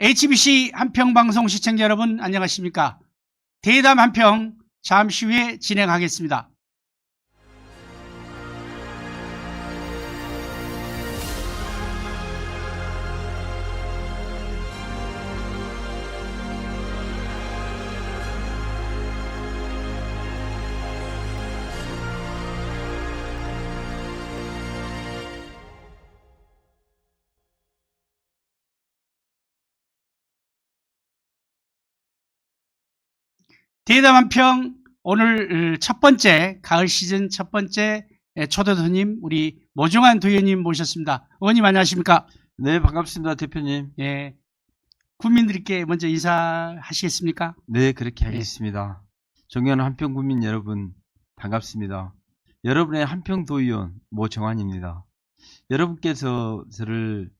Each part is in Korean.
HBC 한평방송 시청자 여러분 안녕하십니까? 대담 한평 잠시 후에 진행하겠습니다. 대담 한평 오늘 첫 번째 가을 시즌 첫 번째 초대 손님 우리 모종환 도의원님 모셨습니다. 의원님 안녕하십니까? 네, 반갑습니다, 대표님. 예, 국민들께 먼저 인사하시겠습니까? 네, 그렇게 하겠습니다. 존경하는 한평 국민 여러분, 반갑습니다. 여러분의 한평 도의원 모정환입니다. 여러분께서 저를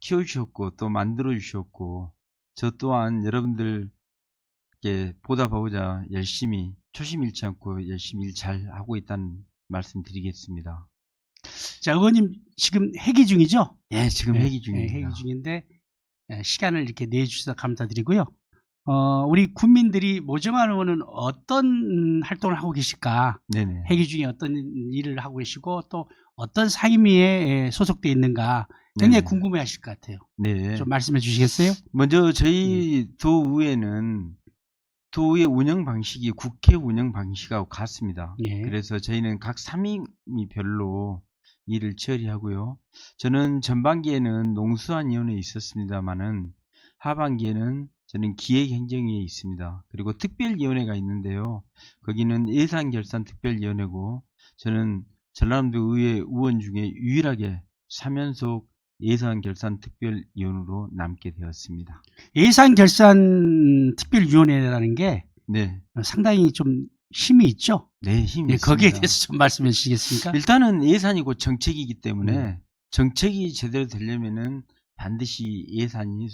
키워주셨고 또 만들어주셨고 저 또한 여러분들께 보답하고자 열심히 초심 잃지 않고 열심히 일 잘 하고 있다는 말씀 드리겠습니다. 자, 의원님 지금 회기 중이죠? 예, 지금 회기 중입니다. 회기 중인데 시간을 이렇게 내주셔서 감사드리고요. 우리 국민들이 모정환 의원은 어떤 활동을 하고 계실까? 네네. 회기 중에 어떤 일을 하고 계시고 또 어떤 상임위에 소속되어 있는가 굉장히 네네. 궁금해하실 것 같아요. 네. 좀 말씀해 주시겠어요? 먼저 저희 도의회는 도의회 운영 방식이 국회 운영 방식하고 같습니다. 예. 그래서 저희는 각 상임위별로 일을 처리하고요. 저는 전반기에는 농수환위원회에 있었습니다만은 하반기에는 저는 기획행정위에 있습니다. 그리고 특별위원회가 있는데요. 거기는 예산결산특별위원회고 저는 전라남도 의회 의원 중에 유일하게 3연속 예산결산특별위원으로 남게 되었습니다. 예산결산특별위원회라는 게 네, 상당히 좀 힘이 있죠? 네, 힘이 예, 거기에 있습니다. 대해서 좀 말씀해 주시겠습니까? 일단은 예산이고 정책이기 때문에 정책이 제대로 되려면은 반드시 예산이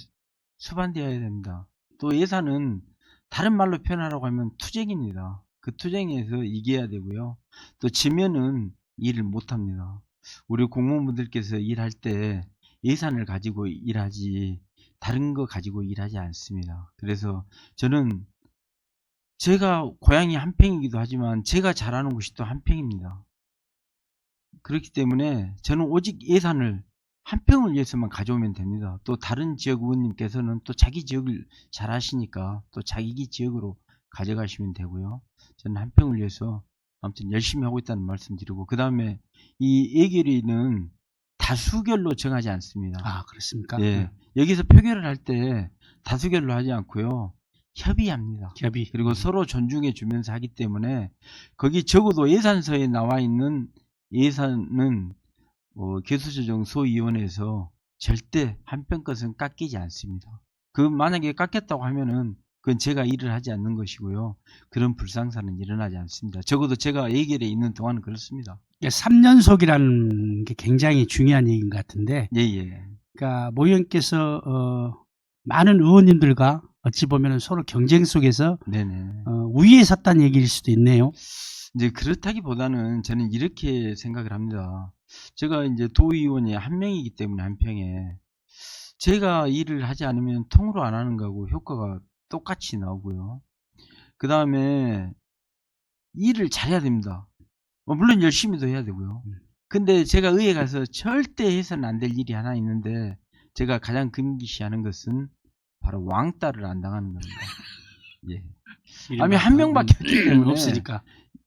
수반되어야 됩니다. 또 예산은 다른 말로 표현하라고 하면 투쟁입니다. 그 투쟁에서 이겨야 되고요. 또 지면은 일을 못합니다. 우리 공무원분들께서 일할 때 예산을 가지고 일하지 다른 거 가지고 일하지 않습니다. 그래서 저는 제가 고향이 한평이기도 하지만 제가 잘하는 곳이 또 한평입니다. 그렇기 때문에 저는 오직 예산을 한평을 위해서만 가져오면 됩니다. 또 다른 지역 의원님께서는 또 자기 지역을 잘 아시니까 또 자기 지역으로 가져가시면 되고요. 저는 한평을 위해서 아무튼 열심히 하고 있다는 말씀 드리고, 그 다음에 이 예결위는 다수결로 정하지 않습니다. 아, 그렇습니까? 예, 여기서 표결을 할 때 다수결로 하지 않고요. 협의합니다. 협의. 그리고 서로 존중해 주면서 하기 때문에 거기 적어도 예산서에 나와 있는 예산은 교수조정소위원회에서 절대 한평 것은 깎이지 않습니다. 그 만약에 깎였다고 하면은 그건 제가 일을 하지 않는 것이고요. 그런 불상사는 일어나지 않습니다. 적어도 제가 예결에 있는 동안은 그렇습니다. 3연속이라는 게 굉장히 중요한 얘기인 것 같은데, 예예. 그러니까 모 의원께서 많은 의원님들과 어찌 보면 서로 경쟁 속에서 네네. 우위에 섰다는 얘기일 수도 있네요. 이제 그렇다기보다는 저는 이렇게 생각을 합니다. 제가 이제 도의원이 한 명이기 때문에 한평에 제가 일을 하지 않으면 통으로 안 하는 거하고 효과가 똑같이 나오고요. 그 다음에 일을 잘해야 됩니다. 물론 열심히도 해야 되고요. 근데 제가 의회 가서 절대 해서는 안 될 일이 하나 있는데 제가 가장 금기시하는 것은 바로 왕따를 안 당하는 겁니다. 예. 아니 한 명밖에 없기 때문에 없으니까.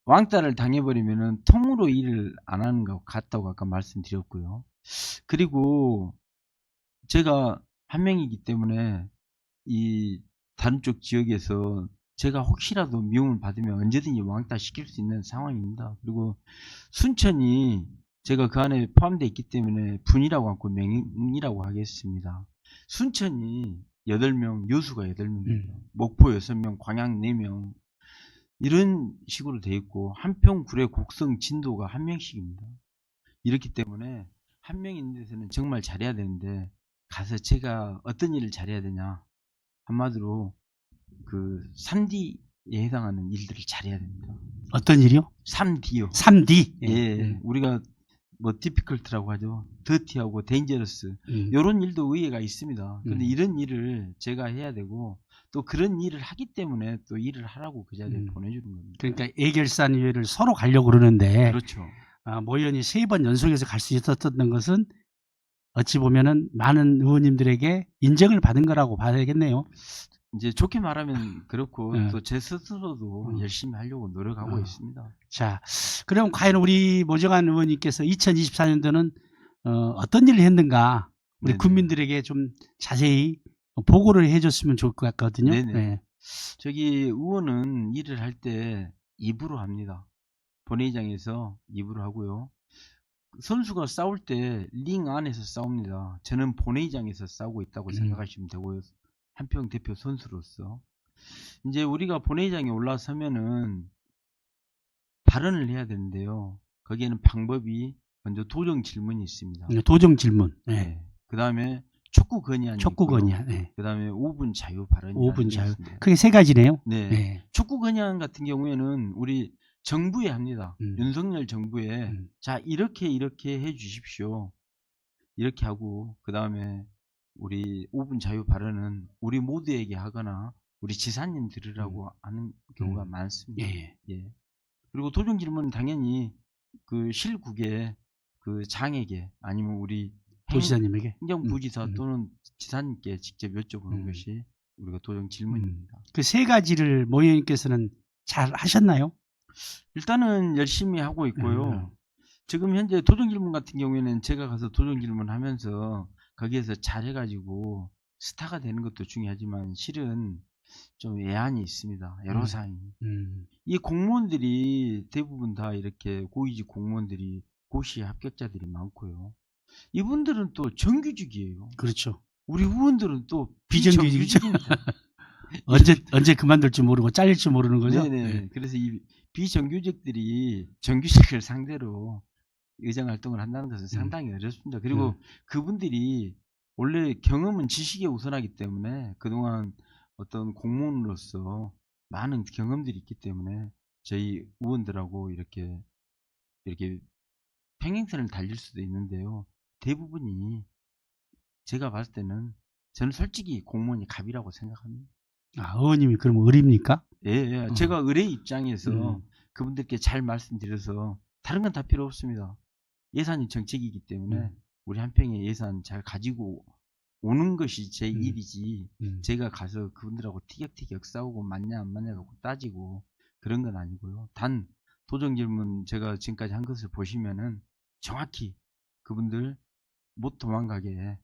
왕따를 당해버리면은 통으로 일을 안 하는 것 같다고 아까 말씀드렸고요. 그리고 제가 한 명이기 때문에 이 다른 쪽 지역에서 제가 혹시라도 미움을 받으면 언제든지 왕따 시킬 수 있는 상황입니다. 그리고 순천이 제가 그 안에 포함되어 있기 때문에 분이라고 않고 명이라고 하겠습니다. 순천이 8명, 여수가 8명입니다. 목포 6명, 광양 4명, 이런 식으로 되어 있고 한평, 구례, 곡성, 진도가 1명씩입니다. 이렇기 때문에 한 명 있는 데서는 정말 잘해야 되는데 가서 제가 어떤 일을 잘해야 되냐, 한마디로 그 3D에 해당하는 일들을 잘해야 됩니다. 어떤 일이요? 3D요. 3D. 예, 우리가 뭐 디피컬트라고 하죠. 더티하고 데인저러스 이런 일도 의회가 있습니다. 근데 이런 일을 제가 해야 되고 또 그런 일을 하기 때문에 또 일을 하라고 그 자리에 보내주는 겁니다. 그러니까 예결산위회를 서로 가려고 그러는데 그렇죠. 모 의원이 3번 연속해서 갈 수 있었던 것은 어찌 보면은 많은 의원님들에게 인정을 받은 거라고 봐야겠네요. 이제 좋게 말하면 그렇고 네. 또 제 스스로도 열심히 하려고 노력하고 있습니다. 자, 그럼 과연 우리 모정한 의원님께서 2024년도는 어떤 일을 했는가 우리 네네. 국민들에게 좀 자세히 보고를 해줬으면 좋을 것 같거든요. 네네. 네. 저기 의원은 일을 할 때 입으로 합니다. 본회의장에서 입으로 하고요. 선수가 싸울 때 링 안에서 싸웁니다. 저는 본회의장에서 싸우고 있다고 생각하시면 되고요. 한평 대표 선수로서 이제 우리가 본회의장에 올라서면은 발언을 해야 되는데요. 거기에는 방법이 먼저 도정 질문이 있습니다. 도정 질문. 네. 네. 그 다음에 촉구 건의안이 촉구 건의안. 네. 그 다음에 5분 자유 발언이 5분 자유. 있습니다. 크게 3가지네요. 네. 네. 촉구 건의안 같은 경우에는 우리 정부에 합니다. 음. 윤석열 정부에 자 이렇게 해 주십시오. 이렇게 하고 그 다음에 우리 5분 자유 발언은 우리 모두에게 하거나 우리 지사님 들으라고 하는 경우가 많습니다. 예. 예. 그리고 도정 질문은 당연히 그 실국의 그 장에게 아니면 우리 도지사님에게. 행정부지사 또는 지사님께 직접 여쭤보는 것이 우리가 도정 질문입니다. 그 3가지를 모 의원님께서는 잘 하셨나요? 일단은 열심히 하고 있고요. 지금 현재 도정 질문 같은 경우에는 제가 가서 도정 질문 하면서 거기에서 잘해가지고 스타가 되는 것도 중요하지만 실은 좀 애환이 있습니다. 여러 사항이. 이 공무원들이 대부분 다 이렇게 고위직 공무원들이 고시 합격자들이 많고요. 이분들은 또 정규직이에요. 그렇죠. 우리 의원들은 또 비정규직이죠. 비정규직입니다. 언제 그만둘지 모르고 잘릴지 모르는 거죠. 네네. 네. 그래서 이 비정규직들이 정규직을 상대로 의정 활동을 한다는 것은 상당히 어렵습니다. 그리고 그분들이 원래 경험은 지식에 우선하기 때문에 그동안 어떤 공무원으로서 많은 경험들이 있기 때문에 저희 의원들하고 이렇게 평행선을 달릴 수도 있는데요. 대부분이 제가 봤을 때는 저는 솔직히 공무원이 갑이라고 생각합니다. 의원님이 그럼 의리입니까? 예. 제가 의뢰 입장에서 그분들께 잘 말씀드려서 다른 건 다 필요 없습니다. 예산이 정책이기 때문에 우리 한평의 예산 잘 가지고 오는 것이 제 일이지 제가 가서 그분들하고 티격태격 싸우고 맞냐 안 맞냐 갖고 따지고 그런 건 아니고요. 단 도정 질문 제가 지금까지 한 것을 보시면은 정확히 그분들 못 도망가게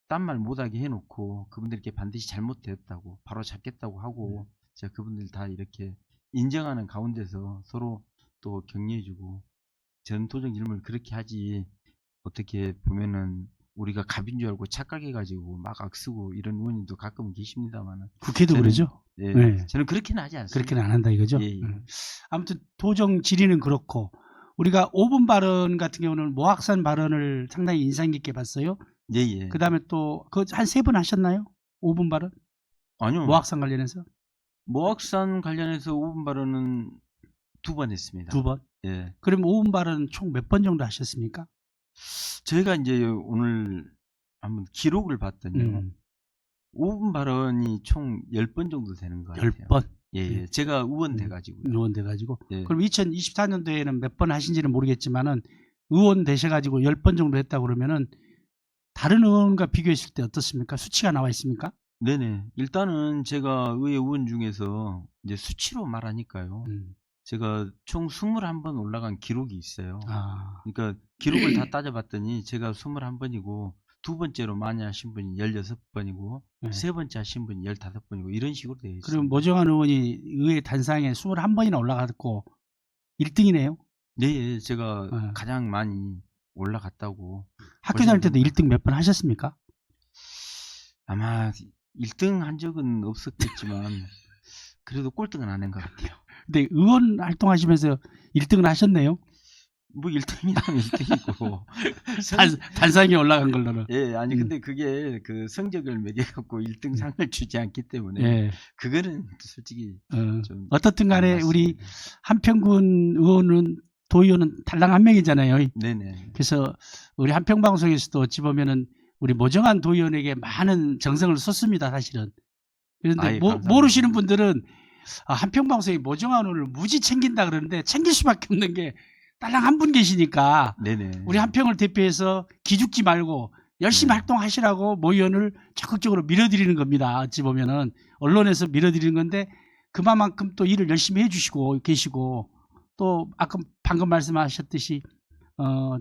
딴 말 못하게 해놓고 그분들께 반드시 잘못되었다고 바로 잡겠다고 하고 제가 그분들 다 이렇게 인정하는 가운데서 서로 또 격려해주고 전 도정 질문을 그렇게 하지 어떻게 보면은 우리가 갑인 줄 알고 착각해가지고 막 악쓰고 이런 의원님도 가끔 계십니다만 국회도 그러죠? 예, 네. 저는 그렇게는 하지 않습니다. 그렇게는 안 한다 이거죠? 예. 아무튼 도정 질의는 그렇고 우리가 5분 발언 같은 경우는 모학산 발언을 상당히 인상 깊게 봤어요. 예. 그 다음에 또 한 3번 하셨나요? 5분 발언? 아니요. 모학산 관련해서? 모학산 관련해서 5분 발언은 2번 했습니다. 2번? 예. 그럼 5분 발언 총 몇 번 정도 하셨습니까? 저희가 이제 오늘 한번 기록을 봤더니요. 5분 발언이 총 10번 정도 되는 것 같아요. 10번? 예. 제가 의원 돼가지고요. 의원 돼가지고. 예. 그럼 2024년도에는 몇 번 하신지는 모르겠지만은 의원 되셔가지고 10번 정도 했다고 그러면은 다른 의원과 비교했을 때 어떻습니까? 수치가 나와 있습니까? 네네. 일단은 제가 의회 의원 중에서 이제 수치로 말하니까요. 제가 총 21번 올라간 기록이 있어요. 그러니까 기록을 다 따져봤더니 제가 21번이고 두 번째로 많이 하신 분이 16번이고 세 번째 하신 분이 15번이고 이런 식으로 되어 있습니다. 그럼 모정한 의원이 의회 단상에 21번이나 올라갔고 1등이네요. 네, 제가 가장 많이 올라갔다고. 학교 다닐 때도 1등 몇 번 하셨습니까? 아마 1등 한 적은 없었겠지만 그래도 꼴등은 안 한 것 같아요. 근데 의원 활동하시면서 1등을 하셨네요. 뭐 1등이라면 1등이고 단상에 올라간 걸로는. 예, 아니 근데 그게 그 성적을 매겨갖고 1등 상을 주지 않기 때문에 그거는 솔직히 좀 어떻든 간에 우리 한평군 의원은 도의원은 달랑 한 명이잖아요. 네네. 그래서 우리 한평방송에서도 어찌 보면은 우리 모정한 도의원에게 많은 정성을 쏟습니다, 사실은. 그런데 아예 감사합니다. 모르시는 분들은 한평방송이 모정한을 무지 챙긴다 그러는데 챙길 수밖에 없는 게 딸랑 한 분 계시니까 네네. 우리 한평을 대표해서 기죽지 말고 열심히 네. 활동하시라고 모 의원을 적극적으로 밀어드리는 겁니다. 어찌 보면은 언론에서 밀어드리는 건데 그만큼 또 일을 열심히 해주시고 계시고 또 아까 방금 말씀하셨듯이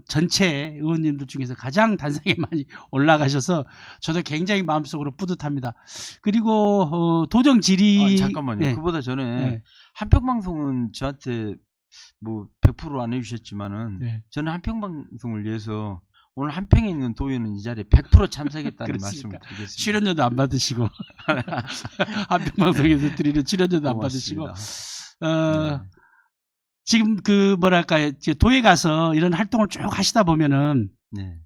전체 의원님들 중에서 가장 단상에 많이 올라가셔서 저도 굉장히 마음속으로 뿌듯합니다. 그리고 도정 질의 잠깐만요. 네. 그보다 전에 네. 한평방송은 저한테 뭐 100% 안 해주셨지만은 네. 저는 한평방송을 위해서 오늘 한평에 있는 도의원은 이 자리에 100% 참석했다는 그렇습니까? 말씀을 드리겠습니다. 출연료도 안 받으시고 한평방송에서 드리는 출연료도 안 고맙습니다. 받으시고 네. 지금 그 뭐랄까요 도에 가서 이런 활동을 쭉 하시다 보면은 네.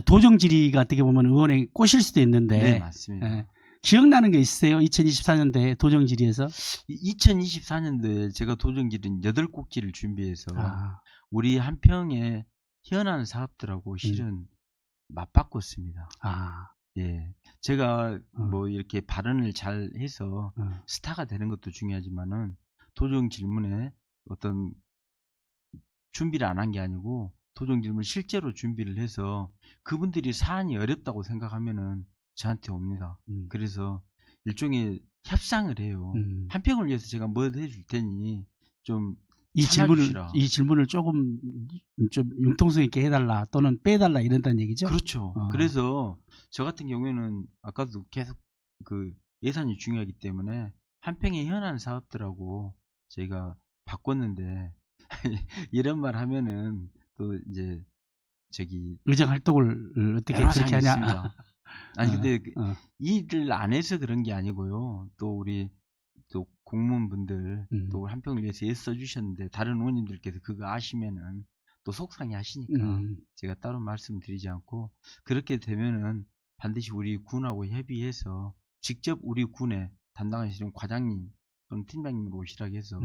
도정 질의가 어떻게 보면 의원에 꼬실 수도 있는데 네, 맞습니다. 예. 기억나는 게 있으세요? 2024년도에 도정 질의에서 2024년도에 제가 도정질은 8곡지를 준비해서 우리 한평의 현안 사업들하고 실은 맞바꿨습니다. 예. 제가 뭐 이렇게 발언을 잘 해서 스타가 되는 것도 중요하지만은 도정 질문에 어떤 준비를 안 한 게 아니고 도정 질문 실제로 준비를 해서 그분들이 사안이 어렵다고 생각하면은 저한테 옵니다. 그래서 일종의 협상을 해요. 한평을 위해서 제가 뭐 해줄 테니 좀 이 참아주시라. 질문을 조금 좀 융통성 있게 해달라 또는 빼달라 이런다는 얘기죠. 그렇죠. 그래서 저 같은 경우에는 아까도 계속 그 예산이 중요하기 때문에 한평의 현안 사업들하고 저희가 바꿨는데 이런 말 하면은 또 이제 저기 의정 활동을 어떻게 여러 그렇게 사항이 하냐. 있습니다. 아니 근데 일을 안 해서 그런 게 아니고요. 또 우리 또 공무원분들 또 한평을 위해서 애써 주셨는데 다른 의원님들께서 그거 아시면은 또 속상해 하시니까 제가 따로 말씀드리지 않고 그렇게 되면은 반드시 우리 군하고 협의해서 직접 우리 군에 담당하시는 과장님 또는 팀장님으로 오시라고 해서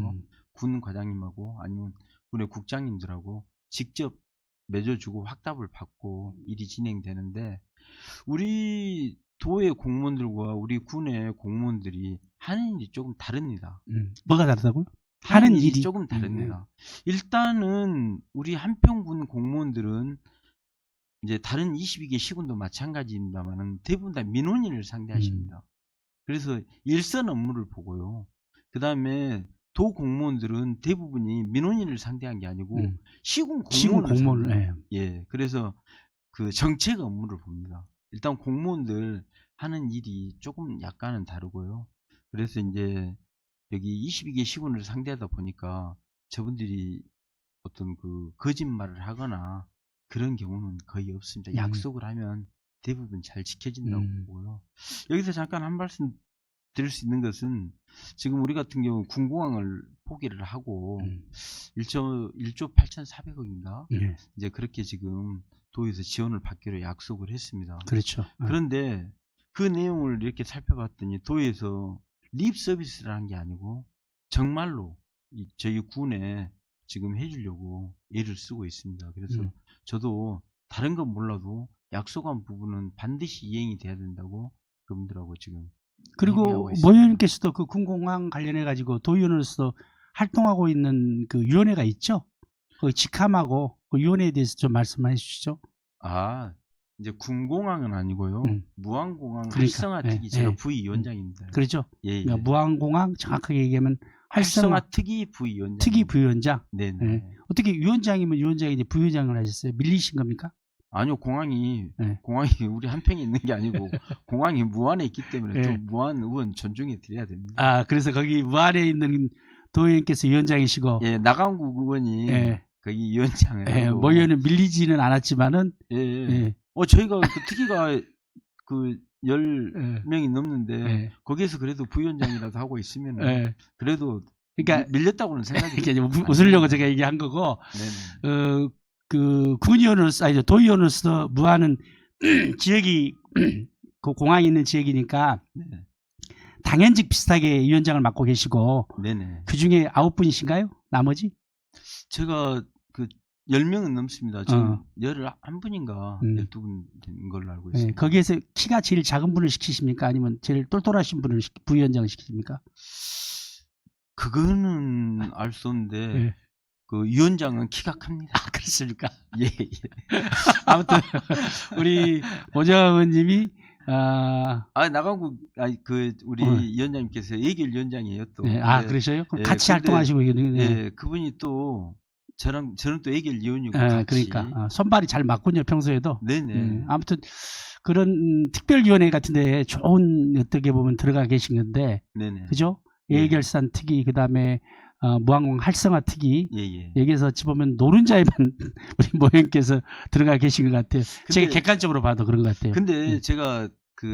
군 과장님하고 아니면 군의 국장님들하고 직접 맺어주고 확답을 받고 일이 진행되는데 우리 도의 공무원들과 우리 군의 공무원들이 하는 일이 조금 다릅니다. 뭐가 다르다고요? 하는 일이 조금 다릅니다. 일단은 우리 한평군 공무원들은 이제 다른 22개 시군도 마찬가지입니다만은 대부분 다 민원인을 상대하십니다. 그래서 일선 업무를 보고요. 그 다음에 도 공무원들은 대부분이 민원인을 상대한 게 아니고 시군 공무원을 예, 그래서 그 정책 업무를 봅니다. 일단 공무원들 하는 일이 조금 약간은 다르고요. 그래서 이제 여기 22개 시군을 상대하다 보니까 저분들이 어떤 그 거짓말을 하거나 그런 경우는 거의 없습니다. 약속을 하면 대부분 잘 지켜진다고 보고요. 여기서 잠깐 한 말씀 드릴 수 있는 것은 지금 우리 같은 경우 군공항을 포기를 하고 1조 8,400억인가 이제 그렇게 지금 도에서 지원을 받기로 약속을 했습니다. 그렇죠. 그런데 그 내용을 이렇게 살펴봤더니 도에서 립 서비스를 한 게 아니고 정말로 저희 군에 지금 해주려고 애를 쓰고 있습니다. 그래서 저도 다른 건 몰라도 약속한 부분은 반드시 이행이 돼야 된다고 그분들하고 지금 그리고 모 의원님께서도 그 군공항 관련해 가지고 도의원으로서 활동하고 있는 그 위원회가 있죠. 그 직함하고 그 위원회에 대해서 좀 말씀해 주시죠. 이제 군공항은 아니고요. 무항공항 그러니까, 활성화 특위 제가 부위원장입니다. 그렇죠. 예. 그러니까 무항공항 정확하게 얘기하면 활성화 특위 부위원장. 특위 부위원장. 네네. 네. 어떻게 위원장이면 위원장이 이제 부위원장을 하셨어요? 밀리신 겁니까? 아니요, 공항이 우리 한평에 있는 게 아니고 공항이 무안에 있기 때문에 또 무안 의원 존중해 드려야 됩니다. 그래서 거기 무안에 있는 도의원께서 위원장이시고, 예, 나강국 의원이 거기 위원장을 하고, 모 의원은 밀리지는 않았지만은, 저희가 그 특위가 그 10명이 넘는데 거기에서 그래도 부위원장이라도 하고 있으면 그래도 그러니까 밀렸다고는 생각이 웃으려고 제가 얘기한 거고, 그 군의원으로서 아니죠 도의원으로서 무안은 지역이 그 공항이 있는 지역이니까 당연직 비슷하게 위원장을 맡고 계시고 그 중에 9분이신가요? 나머지? 제가 10명은 넘습니다. 지금 어. 11분인가 12분 된 걸로 알고 예, 있습니다. 거기에서 키가 제일 작은 분을 시키십니까? 아니면 제일 똘똘하신 분을 부위원장을 시키십니까? 그거는 알 수 없는데 예. 그 위원장은 키가 큽니다. 아, 그렇습니까? 예, 예. 아무튼 우리 오정환 의원님이 나가고 우리 어. 위원장님께서 예결위원장이에요 또. 예, 근데, 그러셔요? 그럼 예, 같이 근데, 활동하시고 있는 예, 그분이 또 저는 또 예결위원이고 같이. 그러니까 손발이 잘 맞군요, 평소에도. 네네. 아무튼 그런 특별위원회 같은데 좋은 어떻게 보면 들어가 계신 건데, 네네. 그죠? 예. 예결산 특위, 그 다음에 무항공 활성화 특위, 예예. 여기에서 어찌 보면 노른자에만 우리 모형께서 들어가 계신 것 같아요. 제가 객관적으로 봐도 그런 것 같아요. 근데 제가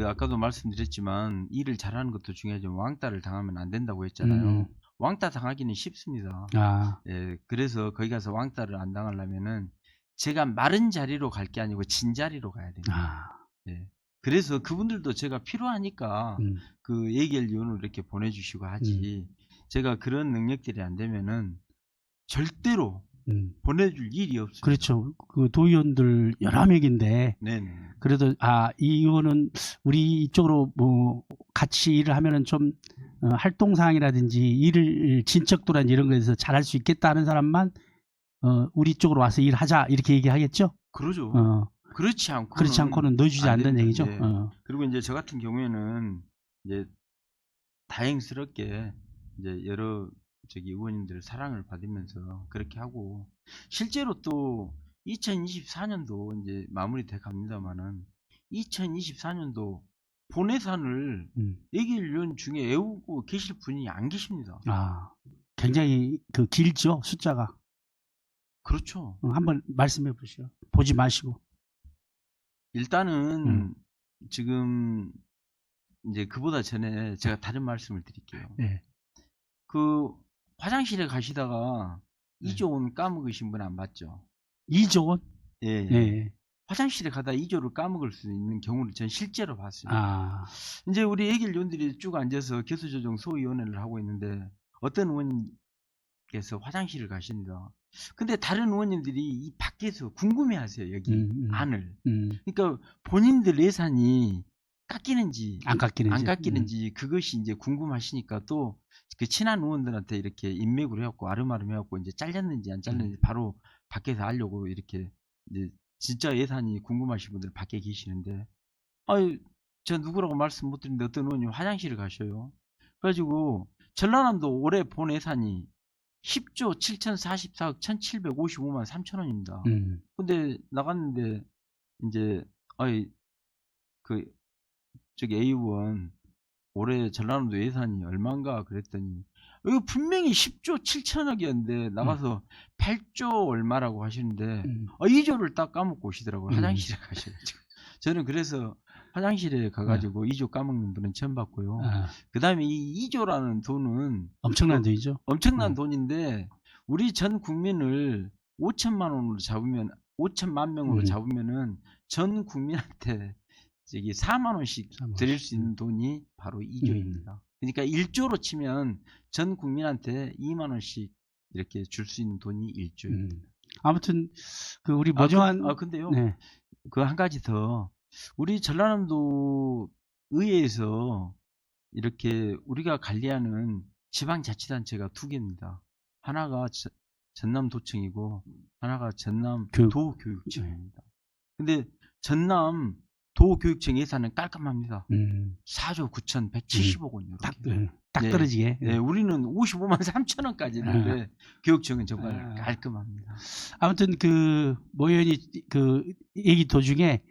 아까도 말씀드렸지만 일을 잘하는 것도 중요하지만 왕따를 당하면 안 된다고 했잖아요. 왕따 당하기는 쉽습니다. 예, 그래서 거기 가서 왕따를 안 당하려면은 제가 마른 자리로 갈 게 아니고 진 자리로 가야 됩니다. 예. 그래서 그분들도 제가 필요하니까 그 예결위원을 이렇게 보내주시고 하지. 제가 그런 능력들이 안 되면은 절대로 보내줄 일이 없어요. 그렇죠. 그 도의원들 11명인데, 네네. 그래도 이 의원은 우리 이쪽으로 뭐 같이 일을 하면은 좀 활동사항이라든지 일을 진척도라든지 이런 거에서 잘할 수 있겠다 하는 사람만 우리 쪽으로 와서 일하자 이렇게 얘기하겠죠. 그러죠. 그렇지 않고는 넣어주지 않는 얘기죠. 예. 그리고 이제 저 같은 경우에는 이제 다행스럽게 이제 여러 의원님들 사랑을 받으면서 그렇게 하고, 실제로 또 2024년도 이제 마무리돼 갑니다만은 2024년도 본예산을 예결위원 중에 애우고 계실 분이 안 계십니다. 굉장히 길죠, 숫자가. 그렇죠. 한번 말씀해 보시죠. 보지 마시고. 일단은 지금 이제 그보다 전에 제가 다른 말씀을 드릴게요. 네. 그 화장실에 가시다가 2조 원 까먹으신 분 안 봤죠? 2조 원? 예. 네. 화장실에 가다 2조를 까먹을 수 있는 경우를 전 실제로 봤습니다. 이제 우리 예결위원들이 쭉 앉아서 교수조정 소위원회를 하고 있는데 어떤 의원님께서 화장실을 가십니다. 근데 다른 의원님들이 이 밖에서 궁금해하세요, 여기 안을. 그러니까 본인들 예산이 깎이는지 안 깎이는지 그것이 이제 궁금하시니까 또 그 친한 의원들한테 이렇게 인맥으로 해갖고 아름아름 해갖고 이제 잘렸는지 안 잘렸는지 바로 밖에서 알려고 이렇게 이제 진짜 예산이 궁금하신 분들 밖에 계시는데, 저 누구라고 말씀 못 드리는데 어떤 의원님 화장실을 가셔요. 그래가지고 전라남도 올해 본 예산이 10조 7,044억 1,755만 3천 원입니다. 근데 나갔는데 이제 저기 A 의원 올해 전라남도 예산이 얼마인가 그랬더니 이거 분명히 10조 7천억이었는데 나가서 8조 얼마라고 하시는데 2조를 딱 까먹고 오시더라고요. 화장실에 가셔가지고. 저는 그래서 화장실에 가가지고 2조 까먹는 분은 처음 봤고요. 그 다음에 이 2조라는 돈은 엄청난 돈이죠. 엄청난 돈인데 우리 전 국민을 5천만 원으로 잡으면 5천만 명으로 잡으면은 전 국민한테 4만 원씩 드릴 수 있는 돈이 바로 2조입니다. 그러니까 1조로 치면 전 국민한테 2만 원씩 이렇게 줄 수 있는 돈이 1조입니다. 아무튼 그 우리 모정한 근데요. 네. 그 한 가지 더, 우리 전라남도 의회에서 이렇게 우리가 관리하는 지방자치단체가 2개입니다. 하나가 전남도청이고 하나가 전남도교육청입니다. 근데 전남 도교육청 예산은 깔끔합니다. 4조 9,170억 원. 딱 떨어지게. 네, 우리는 55만 3천 원까지 있는데 교육청은 정말 깔끔합니다. 아무튼 모 의원이 얘기 도중에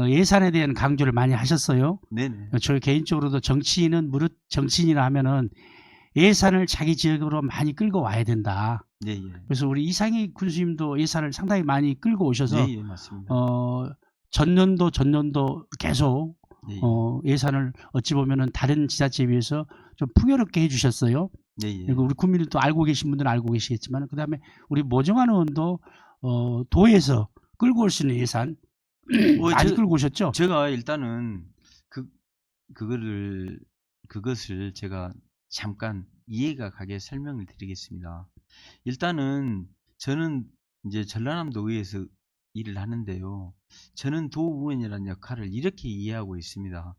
예산에 대한 강조를 많이 하셨어요. 네네. 저 개인적으로도 정치인이라 하면은 예산을 자기 지역으로 많이 끌고 와야 된다. 네. 그래서 우리 이상희 군수님도 예산을 상당히 많이 끌고 오셔서 네, 맞습니다. 전년도 계속 네. 예산을 어찌 보면은 다른 지자체에 비해서 좀 풍요롭게 해주셨어요. 네. 그리고 우리 국민들도 알고 계신 분들은 알고 계시겠지만, 그 다음에 우리 모정환 의원도 도에서 끌고 올 수 있는 예산 많이 끌고 오셨죠? 제가 일단은 그것을 제가 잠깐 이해가 가게 설명을 드리겠습니다. 일단은 저는 이제 전라남도 의회에서 일을 하는데요. 저는 도의원이라는 역할을 이렇게 이해하고 있습니다.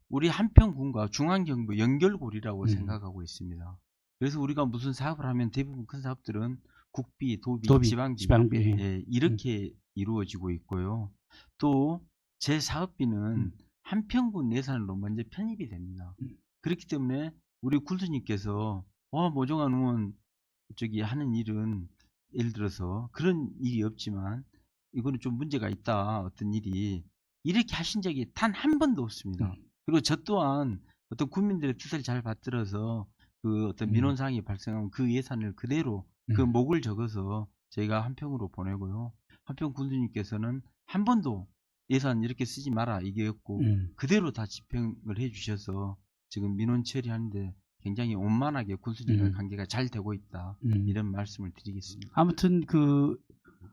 우리 한평군과 중앙정부 연결고리라고 생각하고 있습니다. 그래서 우리가 무슨 사업을 하면 대부분 큰 사업들은 국비, 도비, 지방비, 예, 이렇게 이루어지고 있고요. 또 제 사업비는 한평군 예산으로 먼저 편입이 됩니다. 그렇기 때문에 우리 군수님께서 모종환 의원 저기 하는 일은 예를 들어서 그런 일이 없지만 이거는 좀 문제가 있다, 어떤 일이, 이렇게 하신 적이 단 한 번도 없습니다. 그리고 저 또한 어떤 국민들의 뜻을 잘 받들어서 그 어떤 민원사항이 발생하면 그 예산을 그대로 그 목을 적어서 저희가 한평으로 보내고요. 한평 군수님께서는 한 번도 예산 이렇게 쓰지 마라 이게였고 그대로 다 집행을 해주셔서 지금 민원 처리하는데 굉장히 원만하게 군수님과의 관계가 잘 되고 있다, 이런 말씀을 드리겠습니다. 아무튼 그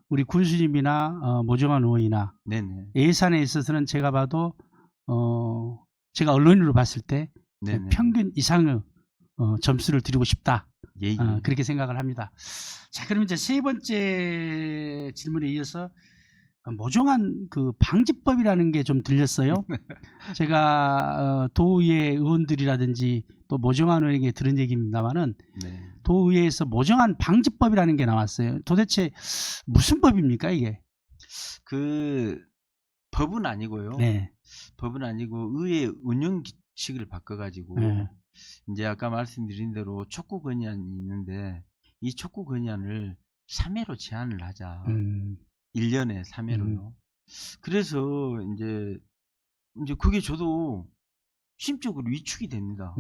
우리 군수님이나 모종환 의원이나 네네. 예산에 있어서는 제가 봐도 제가 언론인으로 봤을 때 네네. 평균 이상의 점수를 드리고 싶다. 예, 예. 그렇게 생각을 합니다. 자, 그럼 이제 세 번째 질문에 이어서 모종한 그 방지법이라는 게 좀 들렸어요. 제가 도의회 의원들이라든지 또 모종한 의원에게 들은 얘기입니다만은 네. 도의회에서 모종한 방지법이라는 게 나왔어요. 도대체 무슨 법입니까 이게? 그 법은 아니고요. 네. 법은 아니고 의회 운영 규칙을 바꿔가지고 네. 이제 아까 말씀드린 대로 촉구 건의안이 있는데 이 촉구 건의안을 3회로 제한을 하자. 1년에 3회로요. 그래서 이제 그게 저도 심적으로 위축이 됩니다.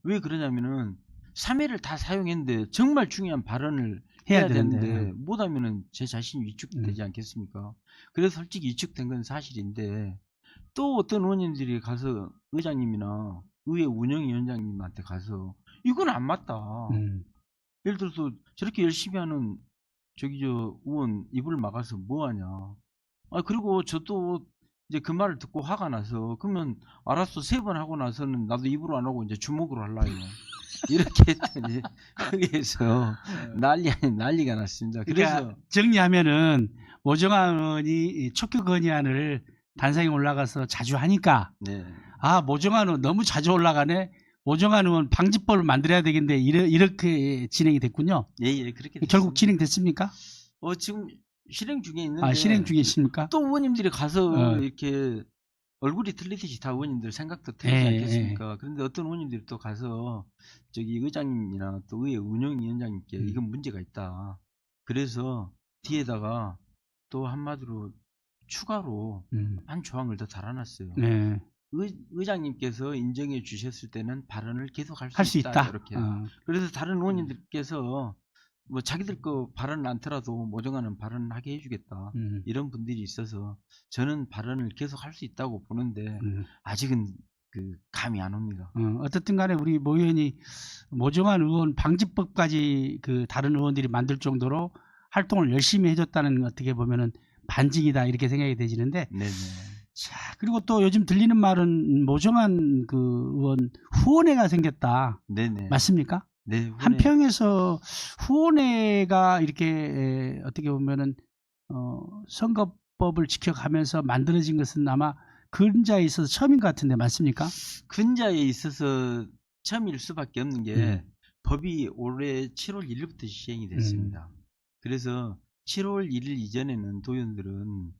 왜 그러냐면은 3회를 다 사용했는데 정말 중요한 발언을 해야 되는데 못하면은 제 자신이 위축되지 않겠습니까? 그래서 솔직히 위축된 건 사실인데 또 어떤 의원님들이 가서 의장님이나 의회 운영위원장님한테 가서 이건 안 맞다. 예를 들어서 저렇게 열심히 하는 의원 입을 막아서 뭐하냐. 그리고 저도 이제 그 말을 듣고 화가 나서 그러면 알았어, 3번 하고 나서는 나도 입으로 안 하고 이제 주먹으로 할라요. 이렇게 했더니 거기에서 난리가 났습니다. 그러니까 그래서 정리하면은 모종환 의원이 촉구 건의안을 단상에 올라가서 자주 하니까 네. 모종환 의원 너무 자주 올라가네. 모종환 의원 방지법을 만들어야 되겠는데 이렇게 진행이 됐군요. 예, 그렇게 됐습니다. 결국 진행됐습니까? 지금 실행 중에 있는데. 실행 중에 있습니까? 또 의원님들이 가서 이렇게 얼굴이 틀리듯이 다 의원님들 생각도 틀리지 않겠습니까? 그런데 어떤 의원님들이 또 가서 의장님이나 또 의회 운영위원장님께 이건 문제가 있다. 그래서 뒤에다가 또 한마디로 추가로 한 조항을 더 달아놨어요. 네. 의장님께서 인정해 주셨을 때는 발언을 계속 할 수 있다. 이렇게. 그래서 다른 의원님들께서 뭐 자기들 거 발언을 않더라도 모종하는 발언을 하게 해주겠다. 이런 분들이 있어서 저는 발언을 계속 할 수 있다고 보는데 아직은 그 감이 안 옵니다. 어쨌든 간에 우리 모 의원이 모종환 의원 방지법까지 그 다른 의원들이 만들 정도로 활동을 열심히 해줬다는 어떻게 보면은 반증이다 이렇게 생각이 되지는데. 네네. 자, 그리고 또 요즘 들리는 말은 모종환 그 의원 후원회가 생겼다. 네네. 맞습니까? 네. 후원회. 한평에서 후원회가 이렇게 어떻게 보면은 선거법을 지켜가면서 만들어진 것은 아마 근자에 있어서 처음인 것 같은데 맞습니까? 근자에 있어서 처음일 수밖에 없는 게 법이 올해 7월 1일부터 시행이 됐습니다. 그래서 7월 1일 이전에는 도의원들은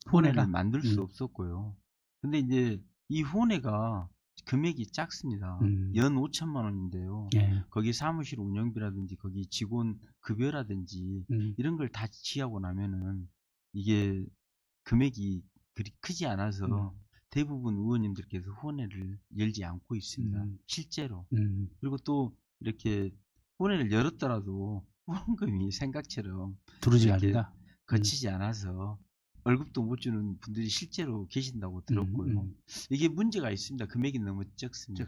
후원회를 만들 수 없었고요. 근데 이제 이 후원회가 금액이 작습니다. 연 5천만 원인데요. 거기 사무실 운영비라든지 거기 직원 급여라든지 이런 걸 다 지하고 나면은 이게 금액이 그리 크지 않아서 대부분 의원님들께서 후원회를 열지 않고 있습니다. 실제로. 그리고 또 이렇게 후원회를 열었더라도 후원금이 생각처럼 들어오지 않는다. 거치지 않아서 월급도 못 주는 분들이 실제로 계신다고 들었고요. 이게 문제가 있습니다. 금액이 너무 적습니다.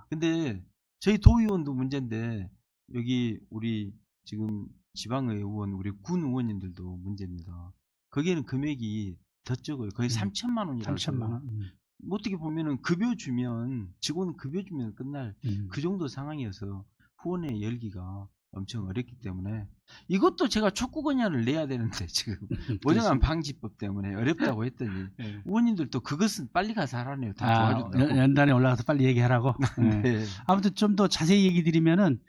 근데 저희 도의원도 문제인데 여기 우리 지금 지방의 의원, 우리 군 의원님들도 문제입니다. 거기에는 금액이 더 적어요. 거의 3천만 원이라서. 3천만 원. 어떻게 보면은 급여 주면 직원 급여 주면 끝날 그 정도 상황이어서 후원회 열기가 엄청 어렵기 때문에 이것도 제가 촉구건의안을 내야 되는데 지금 모정한 방지법 때문에 어렵다고 했더니 네. 의원님들도 그것은 빨리 가서 하라네요. 다 도와준다고. 연단에 올라가서 빨리 얘기하라고. 네. 네. 아무튼 좀 더 자세히 얘기 드리면은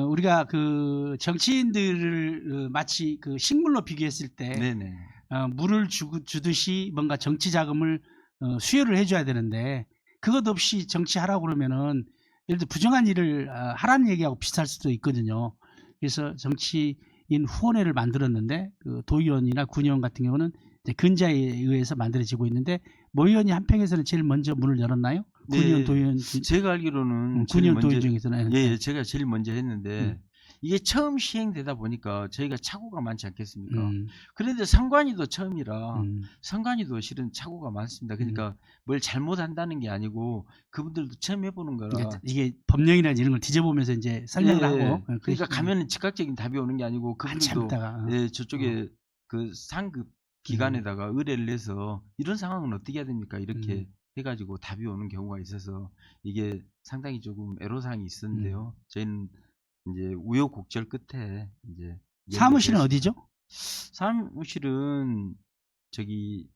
우리가 그 정치인들을 마치 그 식물로 비교했을 때 네네. 물을 주듯이 뭔가 정치 자금을 수여를 해줘야 되는데 그것 없이 정치하라고 그러면은 예를 들어 부정한 일을 하라는 얘기하고 비슷할 수도 있거든요. 그래서 정치인 후원회를 만들었는데 그 도의원이나 군의원 같은 경우는 이제 근자에 의해서 만들어지고 있는데 모 의원이 한평에서는 제일 먼저 문을 열었나요? 군의원, 네. 도의원, 제가 알기로는 군의원, 제일 도의원 먼저- 중에서는 예, 제가 제일 먼저 했는데 이게 처음 시행되다 보니까 저희가 착오가 많지 않겠습니까? 그런데 선관위도 처음이라 선관위도 실은 착오가 많습니다. 그러니까 뭘 잘못한다는 게 아니고 그분들도 처음 해보는 거라. 그러니까 이게 법령이나 이런 걸 뒤져보면서 이제 설명을 예, 하고 그러니까 가면은 즉각적인 답이 오는 게 아니고 그분들도 예, 저쪽에 그 상급 기관에다가 의뢰를 해서 이런 상황은 어떻게 해야 됩니까? 이렇게 해가지고 답이 오는 경우가 있어서 이게 상당히 조금 애로사항이 있었는데요. 저희는 이제 우여곡절 끝에 이제 사무실은 연결됐습니다. 어디죠? 사무실은 저기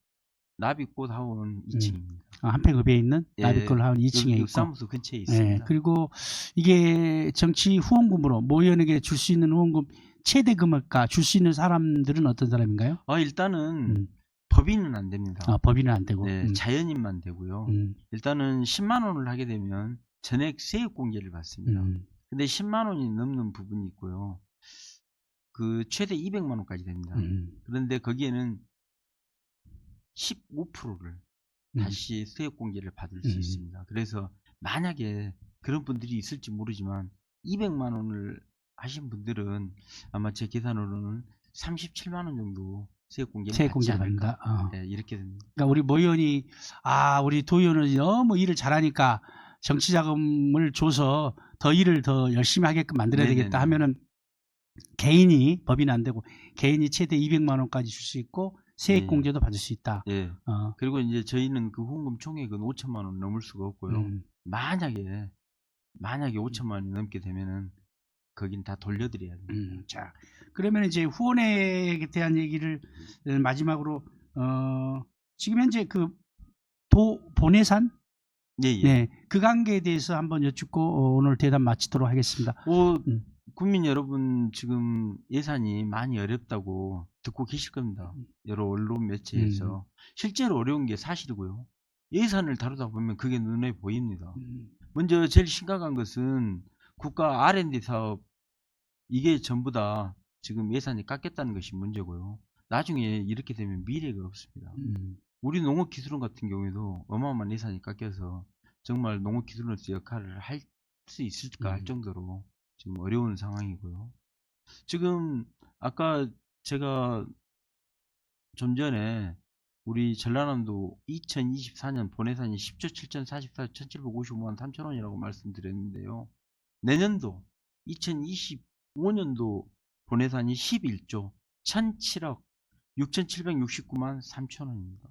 나비꽃 하원 2층입니다. 한평읍에 있는 나비골 하원 2층에 있고. 사무소 근처에 있습니다. 네, 그리고 이게 정치 후원금으로 모 의원에게 줄 수 있는 후원금 최대 금액과 줄 수 있는 사람들은 어떤 사람인가요? 일단은 법인은 안 됩니다. 법인은 안 되고. 네, 자연인만 되고요. 일단은 10만 원을 하게 되면 전액 세액 공제를 받습니다. 근데 10만 원이 넘는 부분이 있고요. 그 최대 200만 원까지 됩니다. 그런데 거기에는 15%를 다시 세액 공제를 받을 수 있습니다. 그래서 만약에 그런 분들이 있을지 모르지만 200만 원을 하신 분들은 아마 제 계산으로는 37만 원 정도 세액 공제를 받지 않을까. 네, 이렇게 됩니다. 그러니까 우리 모 의원이 우리 도의원은 너무 일을 잘하니까 정치 자금을 줘서 더 일을 더 열심히 하게끔 만들어야 되겠다 하면은 개인이 법인은 안 되고 개인이 최대 200만 원까지 줄 수 있고 세액 공제도 받을 수 있다. 예. 그리고 이제 저희는 그 후원금 총액은 5천만 원 넘을 수가 없고요. 만약에 5천만 원이 넘게 되면은 거긴 다 돌려드려야 됩니다. 자, 그러면 이제 후원에 대한 얘기를 마지막으로 지금 현재 그 본회산 네, 그 관계에 대해서 한번 여쭙고 오늘 대답 마치도록 하겠습니다. 국민 여러분 지금 예산이 많이 어렵다고 듣고 계실 겁니다. 여러 언론 매체에서 실제로 어려운 게 사실이고요. 예산을 다루다 보면 그게 눈에 보입니다. 먼저 제일 심각한 것은 국가 R&D 사업 이게 전부 다 지금 예산이 깎였다는 것이 문제고요. 나중에 이렇게 되면 미래가 없습니다. 우리 농업기술원 같은 경우에도 어마어마한 예산이 깎여서 정말 농업기술원에서 역할을 할 수 있을까 할 정도로 지금 어려운 상황이고요. 지금 아까 제가 좀 전에 우리 전라남도 2024년 본예산이 10조 7,044억 1,755만 3천원이라고 말씀드렸는데요. 내년도 2025년도 본예산이 11조 1,007억 6,769만 3천원입니다.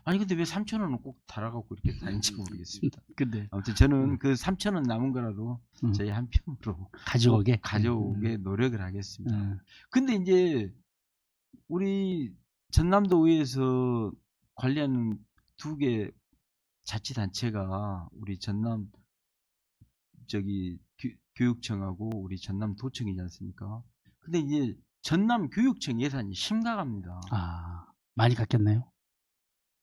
아니 근데 왜 3천원은 꼭 달아갖고 이렇게 다니는지 모르겠습니다. 근데 아무튼 저는 그 3천원 남은 거라도 저희 한 편으로 가져오게 노력을 하겠습니다. 근데 이제 우리 전남도 의회에서 관리하는 2개 자치단체가 우리 전남 교육청하고 우리 전남도청이지 않습니까? 근데 이제 전남교육청 예산이 심각합니다. 많이 깎였나요?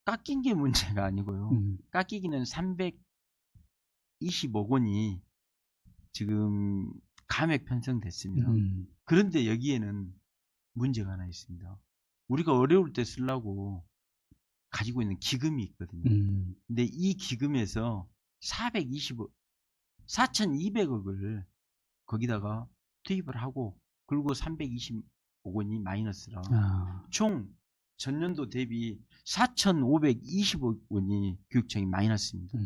깎인 게 문제가 아니고요. 깎이기는 320억 원이 지금 감액 편성됐습니다. 그런데 여기에는 문제가 하나 있습니다. 우리가 어려울 때 쓰려고 가지고 있는 기금이 있거든요. 근데 이 기금에서 4,200억을 거기다가 투입을 하고 그리고 320억 원이 마이너스라 총 전년도 대비 4,520억 원이 교육청이 마이너스입니다.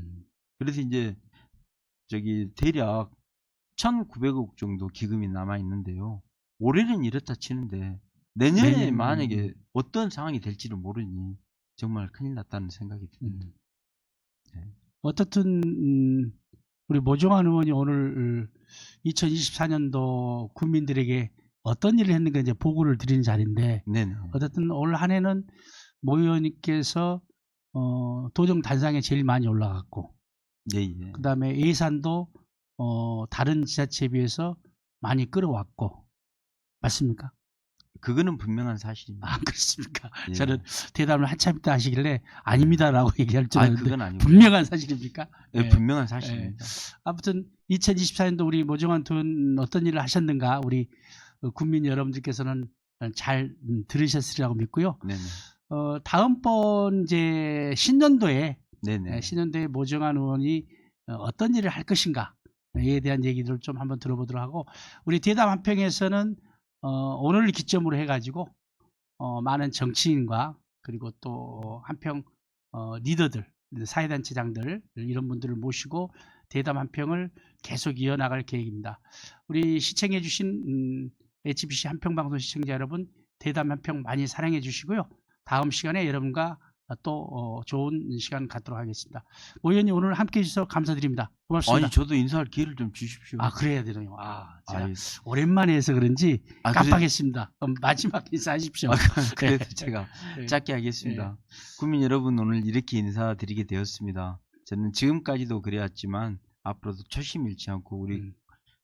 그래서 이제 대략 1,900억 정도 기금이 남아 있는데요. 올해는 이렇다 치는데 내년에 만약에 어떤 상황이 될지를 모르니 정말 큰일 났다는 생각이 듭니다. 어떻든 우리 모종환 의원이 오늘 2024년도 국민들에게 어떤 일을 했는가 이제 보고를 드리는 자리인데, 네네. 어쨌든 올 한 해는 모 의원님께서 도정 단상에 제일 많이 올라갔고, 예, 예. 그 다음에 예산도 다른 지자체에 비해서 많이 끌어왔고, 맞습니까? 그거는 분명한 사실입니다. 아, 그렇습니까? 예. 저는 대답을 한참 있다 하시길래 아닙니다라고 얘기할 줄 아, 알았는데 그건 아니고. 분명한 사실입니까? 예, 네. 분명한 사실입니다. 아무튼 2024년도 우리 모종환 돈 어떤 일을 하셨는가 우리 국민 여러분들께서는 잘 들으셨으리라고 믿고요. 네네. 다음번 이제 신년도에 네네. 신년도에 모종환 의원이 어떤 일을 할 것인가에 대한 얘기들을 좀 한번 들어보도록 하고, 우리 대담 한평에서는 오늘을 기점으로 해가지고 많은 정치인과 그리고 또 한평 리더들, 사회단체장들 이런 분들을 모시고 대담 한평을 계속 이어나갈 계획입니다. 우리 시청해주신 HBC 한평방송 시청자 여러분, 대담 한평 많이 사랑해 주시고요. 다음 시간에 여러분과 또 좋은 시간 갖도록 하겠습니다. 오 의원님 오늘 함께해 주셔서 감사드립니다. 고맙습니다. 아니, 저도 인사할 기회를 좀 주십시오. 아, 그래야 되네요. 제가 아유, 오랜만에 해서 그런지 아, 깜빡했습니다. 그럼 마지막 인사하십시오. 그래도 제가 네. 짧게 하겠습니다. 국민 여러분, 오늘 이렇게 인사드리게 되었습니다. 저는 지금까지도 그래왔지만 앞으로도 초심 잃지 않고 우리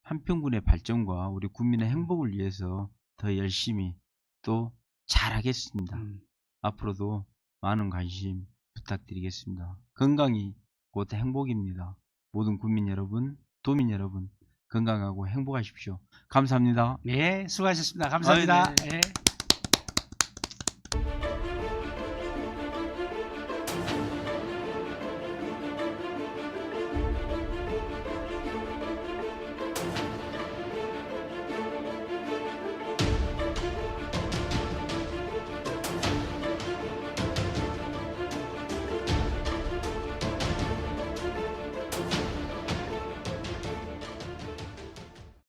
한평군의 발전과 우리 국민의 행복을 위해서 더 열심히 또 잘하겠습니다. 앞으로도 많은 관심 부탁드리겠습니다. 건강이 곧 행복입니다. 모든 국민 여러분, 도민 여러분, 건강하고 행복하십시오. 감사합니다. 네, 수고하셨습니다. 감사합니다. 아유, 네. 네.